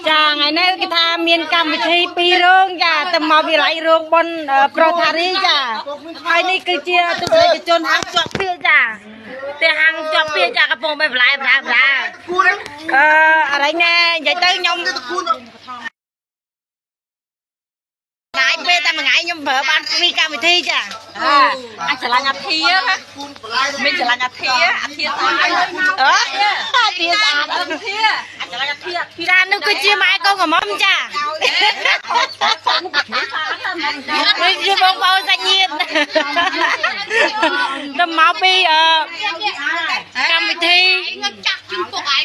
ចាថ្ងៃនេះគេថាមានកម្មវិធីពីរោងចាទៅមកវិល័យរោងបនប្រុសថារីចាហើយនេះគឺជាទស្សនិកជនហាងជាប់ពាក្យចាតែហាងជាប់ពាក្យចាកំពុងបែបបន្លែអរ៉ៃណែនិយាយទៅខ្ញុំថ្ងៃពេលតែមួយថ្ងៃខ្ញុំប្រើបានពីកម្មវិធីចាអាចឆ្លាញ់អាធាមានឆ្លាញ់អាធាតាអាធាស្អាតអាចឆ្លាញ់អាធាចានោះគឺជាម៉ែកូនកំមុំចានេះជាបងប្អូនសាច់ញាតិទៅមកពីកម្មវិធី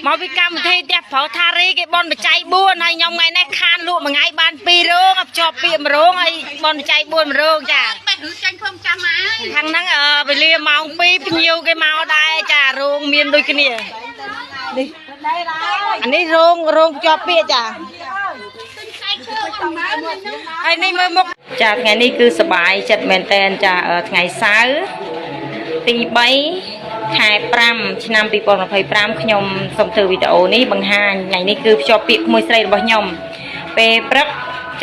មកពីកម្មវិធីផ្ទះប្រុសថារីគេបនបច្ច័យ4ហើយខ្ញុំថ្ងៃនេះខានលក់មួយថ្ងៃបាន2រោងភ្ជាប់ពាក្យ1រោងហើយបនបច្ច័យ4រោងចាចាញ់ខ្ញុំចាំហើយខាងហ្នឹងវេលាម៉ោង2ភ្ញៀវគេមកដែរចារោងមានដូចគ្នានេះអានេះរោងភ្ជាប់ពាក្យចាហើយនេះមើលមុខចាថ្ងៃនេះគឺសប្បាយចិត្តមែនតើចាថ្ងៃសៅរ៍ទី3ខែ5ឆ្នាំ2025ខ្ញុំសូមធ្វើវីដេអូនេះបង្ហាញថ្ងៃនេះគឺភ្ជាប់ពាក្យក្មួយស្រីរបស់ខ្ញុំពេលព្រឹក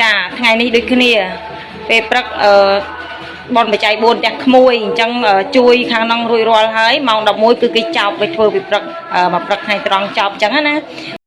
ចាថ្ងៃនេះដូចគ្នាពេលព្រឹកបនបច្ច័យ4ផ្ទះក្មួយអញ្ចឹងជួយខាងនោះរួចរាល់ហើយម៉ោង11គឺគេចប់ទៅធ្វើពីព្រឹកមកព្រឹកថ្ងៃត្រង់ចប់អញ្ចឹងណា